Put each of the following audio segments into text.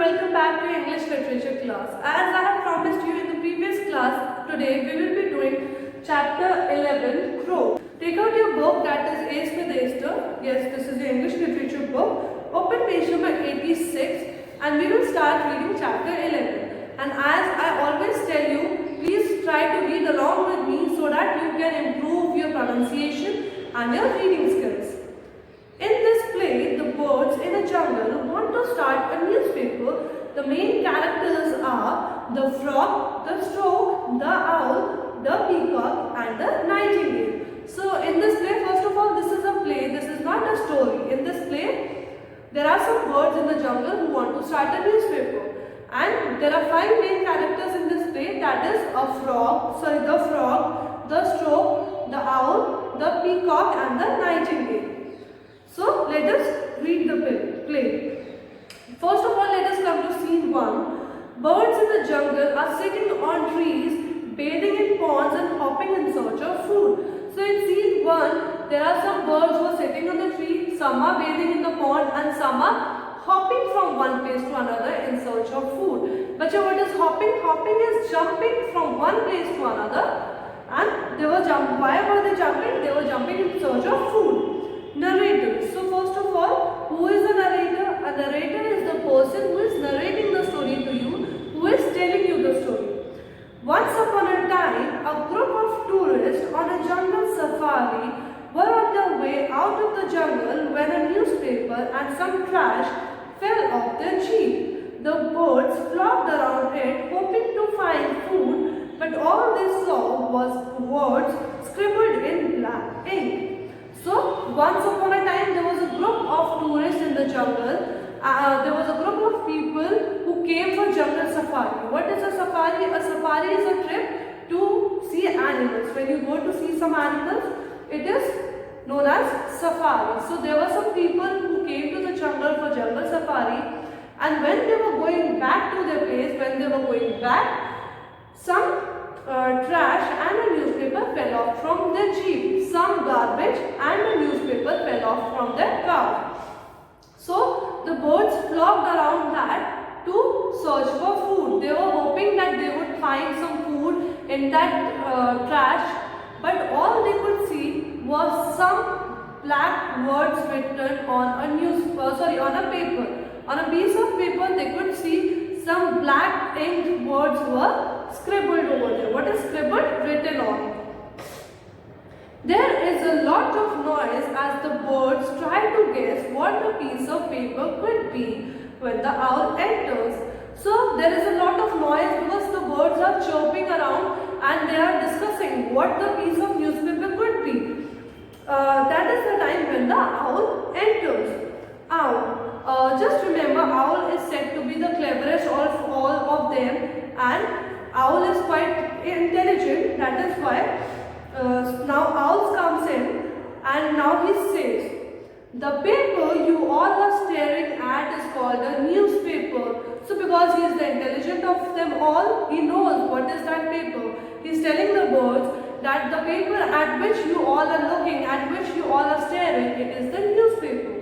welcome back to English literature class. As I have promised you in the previous class, today we will be doing chapter 11, Crow. Take out your book, that is Ace with Esther. Yes, this is the English literature book. Open page number 86 and we will start reading chapter 11. And as I always tell you, please try to read along with me so that you can improve your pronunciation and your reading skills. In this play, the birds in a jungle want to start a newspaper. The main characters are the frog, the stork, the owl, the peacock and the nightingale. So in this play, first of all, this is a play, this is not a story. In this play, there are some birds in the jungle who want to start a newspaper. And there are 5 main characters in this play, that is the frog, the stork, the owl, the peacock and the nightingale. So let us read the play. First of all, let us come to scene 1. Birds in the jungle are sitting on trees, bathing in ponds and hopping in search of food. So in scene 1, there are some birds who are sitting on the tree, some are bathing in the pond and some are hopping from one place to another in search of food. But what is hopping? Hopping is jumping from one place to another, and they were why were they jumping? They were jumping in search of food. Narrator. So first of all, who is a narrator? A narrator is the person who is narrating the story to you, who is telling you the story. Once upon a time, a group of tourists on a jungle safari were on their way out of the jungle when a newspaper and some trash fell off their jeep. The birds flocked around it, hoping to find food, but all they saw was words scribbled in black ink. So, once upon a time, there was a group of tourists in the jungle. There was a group of people who came for jungle safari. What is a safari? A safari is a trip to see animals. When you go to see some animals, it is known as safari. So, there were some people who came to the jungle for jungle safari. And when they were going back to their place, some trash and a newspaper fell off from their jeep. Some garbage and a newspaper fell off from their car. So the birds flocked around that to search for food. They were hoping that they would find some food in that trash, but all they could see was some black words written on a paper. On a piece of paper, they could see some black inked words were scribbled over there. What is scribbled? Written on. There is a lot of noise as the birds try to guess what the piece of paper could be when the owl enters. So there is a lot of noise because the birds are chirping around and they are discussing what the piece of newspaper could be. That is the time when the owl enters. Owl. Just remember, owl is said to be the cleverest of all of them, and owl is quite intelligent. That is why now owl comes in and now he says, the paper you all are staring at is called a newspaper. So because he is the intelligent of them all, he knows what is that paper. He is telling the birds that the paper at which you all are looking, at which you all are staring, it is the newspaper.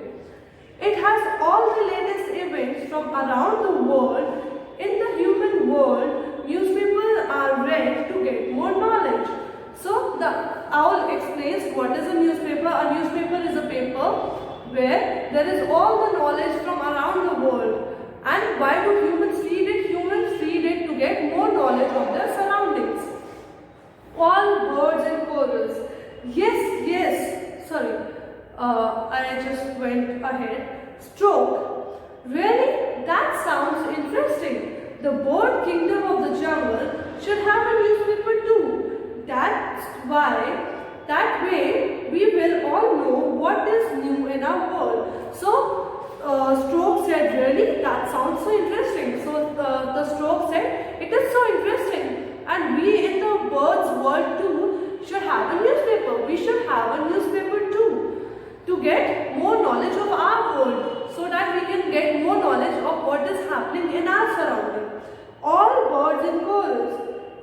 It has all the latest events from around the world. In the human world, newspapers are read to get more knowledge. So the owl explains what is a newspaper. A newspaper is a paper where there is all the knowledge from around the world. And why do humans read it? Humans read it to get more knowledge of their surroundings. All birds in chorus. Yes. Sorry. I just went ahead. Stroke. Really? That sounds interesting. The bird kingdom of the jungle should have a newspaper too. That way we will all know what is new in our world. So Stroke said, really? That sounds so interesting. So the Stroke said, it is so interesting. And we in the bird's world too should have a newspaper. We should have a newspaper too, to get more knowledge of our world, so that we can get more knowledge of what is happening in our surroundings. All birds in chorus.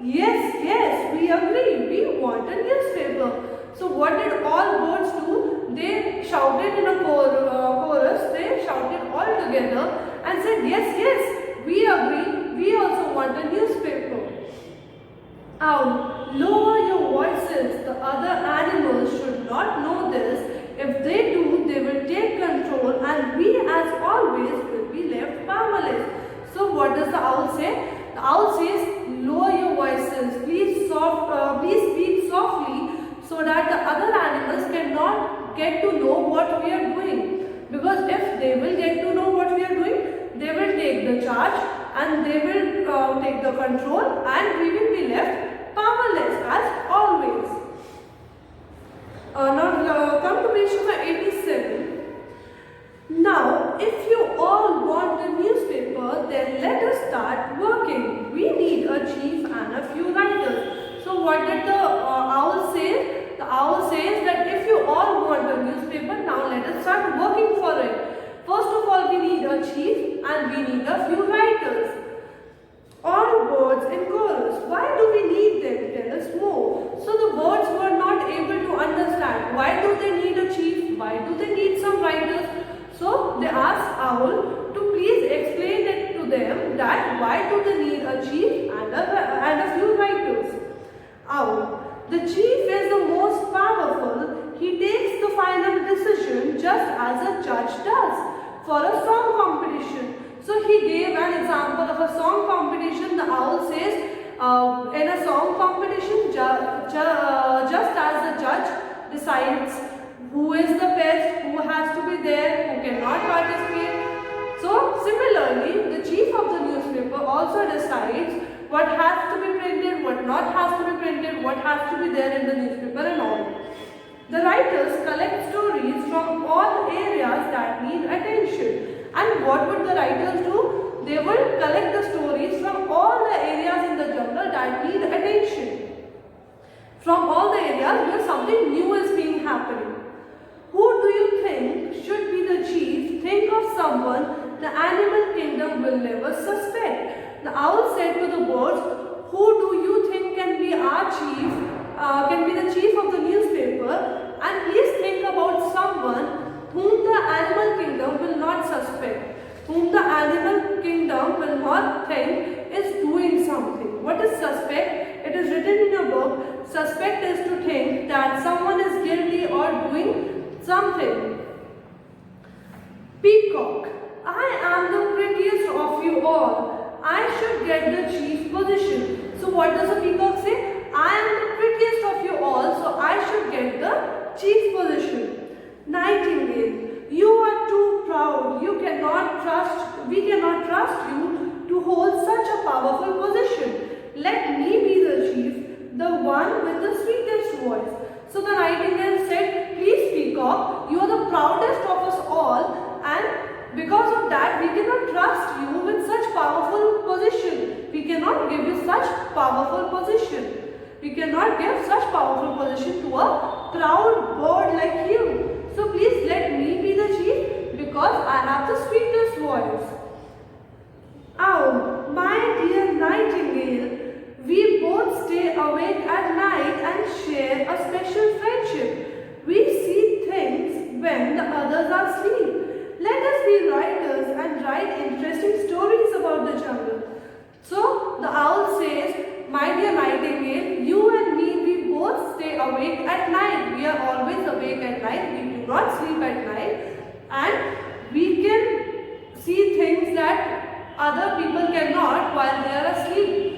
Yes, we agree. We want a newspaper. So what did all birds do? They shouted in a chorus. They shouted all together and said, yes, we agree, we also want a newspaper. Owl, lower your voices. The other animals should not know this. If they do, they will take control and we as always will be left powerless. So what does the owl say? The owl says, lower your voices. Please speak softly so that the other animals cannot get to know what we are doing. Because if they will get to know what we are doing, they will take the charge and they will take the control and we will be left powerless as always. Now come to page number 87. Now if you all want a newspaper, then let us start working. We need a chief and a few writers. So what did the owl say? The owl says that if you all want a newspaper, now let us start working for it. First of all, we need a chief and we need a few writers. All birds in chorus. Why do we need them? Tell us more. So the birds were not able to understand. Why do they need a chief? Why do they need some writers? So they asked Owl to please explain it to them that why do they need a chief and a few writers. Owl, the chief is the most powerful. He takes the final decision just as a judge does for a song competition. So he gave an example of a song competition. The owl says, in a song competition, just as the judge decides who is the best, who has to be there, who cannot participate. So similarly, the chief of the newspaper also decides what has to be printed, what not has to be printed, what has to be there in the newspaper and all. The writers collect stories from all areas that need attention. And what would the writers do? They would collect the stories from all the areas in the jungle that need attention. From all the areas where something new is being happening. Who do you think should be the chief? Think of someone the animal kingdom will never suspect. The owl said to the birds, who do you think can be our chief, can be the chief of the newspaper? And please think about someone whom the animal kingdom will not suspect, whom the animal kingdom will not think is doing something. What is suspect? It is written in your book. Suspect is to think that someone is guilty or doing something. Peacock, I am the prettiest of you all. I should get the chief position. So what does the peacock say? I am the prettiest of you all, so I should get the chief position. Nightingale, you are too proud. We cannot trust you to hold such a powerful position. Let me be the chief, the one with the sweetest voice. So the nightingale said, please peacock, you are the proudest of us all, and because of that we cannot trust you with such powerful position. We cannot give you such powerful position. We cannot give such powerful position to a proud bird like you. So please let me be the chief because I have the sweetest voice. Owl, my dear nightingale, we both stay awake at night and share a special friendship. We see things when the others are asleep. Let us be writers and write interesting stories about the jungle. So the owl says, my dear nightingale, you and me, we both stay awake at night. We are always awake at night. We do not sleep at night. And we can see things that other people cannot while they are asleep.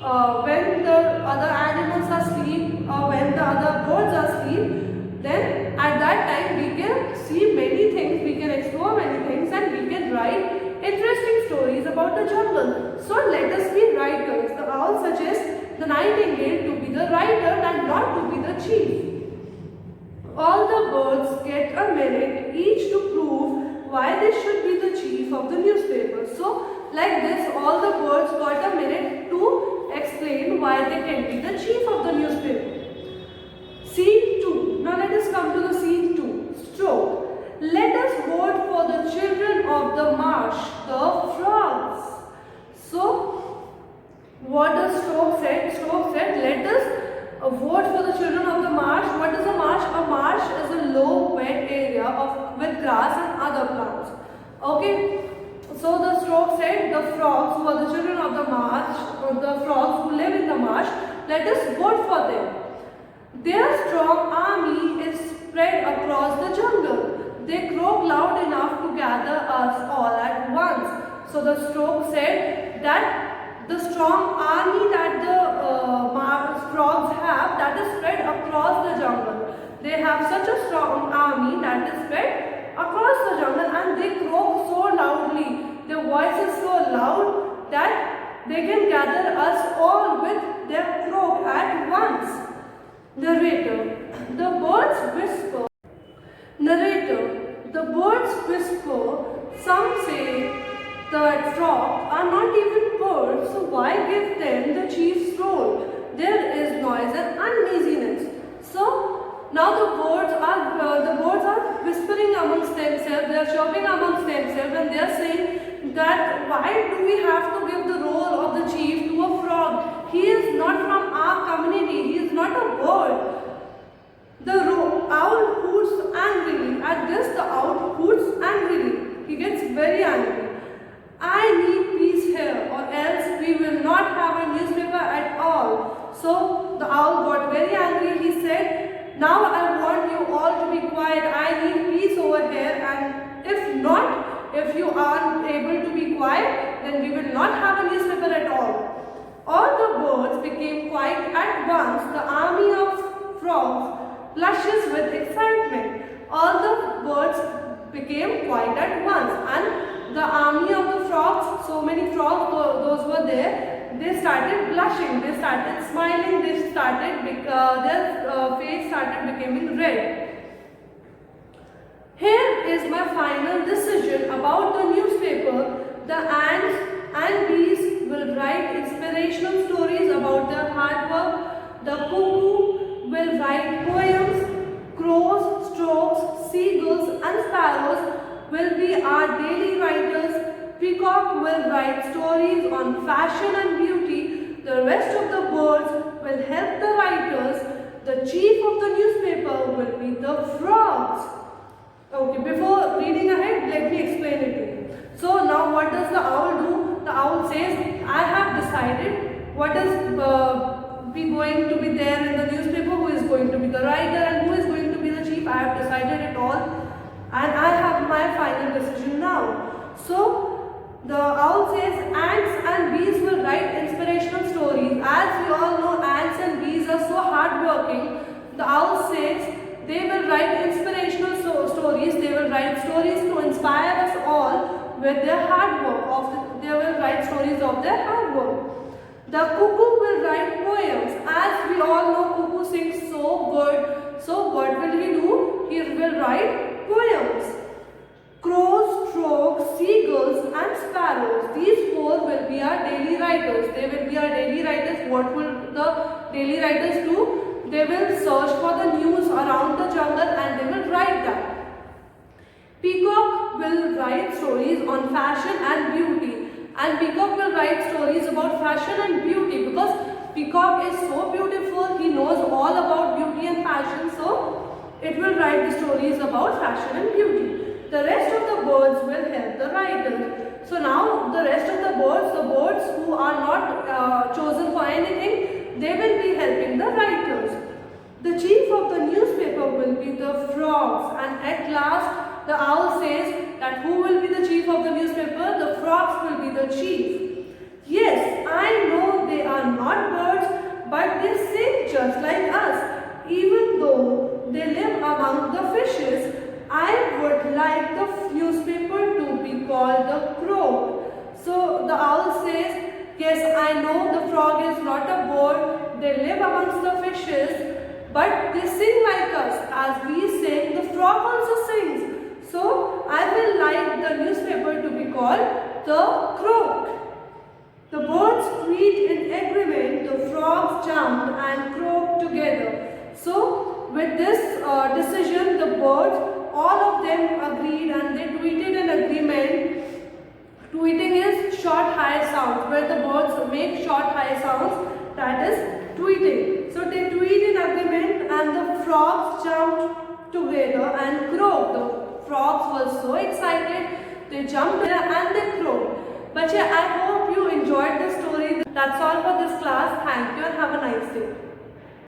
When the other animals are asleep or when the other birds are asleep, then at that time we can see many things, we can explore many things and we can write interesting stories about the jungle. So let us be writers. The owl suggests the nightingale to be the writer and not to be the chief. All the birds get a minute each to prove why they should be the chief of the newspaper. So like this, all the birds got a minute to explain why they can be the chief of the newspaper. Scene 2. Now let us come to the scene 2. Stroke. Let us vote for the children of the marsh, the frogs. So, what does Stroke said? Stroke said, let us vote for the children of the marsh. What is a marsh? A marsh is a low, wet area with grass and other plants. Okay. So the Stroke said said, the frogs who are the children of the marsh, or the frogs who live in the marsh, let us vote for them. Their strong army is spread across the jungle. They croak loud enough to gather us all at once. So the stork said that the strong army that the frogs have, that is spread across the jungle. They have such a strong army that is spread across the jungle, and they croak so loudly. Their voice is so loud that they can gather us all with their croak at once. Narrator, the birds whisper. Narrator, the birds whisper. Some say that frogs are not even birds, so why give them the chief's role? There is noise and uneasiness. So now the birds are whispering amongst themselves. They are chirping amongst themselves, and they are saying that why do we have to give the role of the chief to a frog? He is not from our community. He is not a bird. The owl hoots angrily. At this, the owl hoots angrily. He gets very angry. I need peace here, or else we will not have a newspaper at all. So the owl got very angry. He said, now I want you all to be quiet. I need peace over here, and if you aren't able to be quiet, then we will not have a newspaper at all. All the birds became quiet at once. The army of frogs blushes with excitement. All the birds became quiet at once, and the army of the frogs, so many frogs, those were there, they started blushing, they started smiling, their face started becoming red. Here is my final decision about the newspaper. The ants and bees will write inspirational stories about their hard work. The cuckoo will write poems. Crows, storks, seagulls and sparrows will be our daily writers. Peacock will write stories on fashion and beauty. The rest of the birds will help the writers. The chief of the newspaper will be the frogs. Okay, before reading ahead, let me explain it to you. So now what does the owl do? The owl says, I have decided what is going to be there in the newspaper, who is going to be the writer and who is going to be the chief. I have decided it all, and I have my final decision now. So the owl says ants and bees will write inspirational stories. As we all know, ants and bees are so hardworking. The owl says they will write inspirational stories. They will write stories to inspire us all with their hard work. They will write stories of their hard work. The cuckoo will write poems. As we all know, cuckoo sings so good. So what will he do? He will write poems. Crows, storks, seagulls and sparrows. These four will be our daily writers. They will be our daily writers. What will the daily writers do? They will search for the news around the jungle and they will write that. Peacock will write stories on fashion and beauty. And Peacock will write stories about fashion and beauty, because Peacock is so beautiful. He knows all about beauty and fashion. So it will write the stories about fashion and beauty. The rest of the birds will help the writers. So now the rest of the birds who are not chosen for anything, they will be helping the writers. The chief of the newspaper will be the frogs, and at last the owl says that who will be the chief of the newspaper? The frogs will be the chief. Yes, I know they are not birds, but they sing just like us. Even though they live among the fishes, I would like the newspaper to be called the crow. So the owl says, yes, I know the frog is not a bird. They live amongst the fishes, but they sing like us. As we sing, the frog also sings. So I will like the newspaper to be called the crow. The birds tweet in agreement. The frogs jumped and croaked together. So with this decision, the birds, all of them agreed and they tweeted in agreement. Tweeting is short high sounds. Where the birds make short high sounds, that is tweeting. So they tweet in agreement and the frogs jumped together and croaked. The frogs were so excited, they jumped there and they croaked. But बच्चे, I hope you enjoyed the story. That's all for this class. Thank you.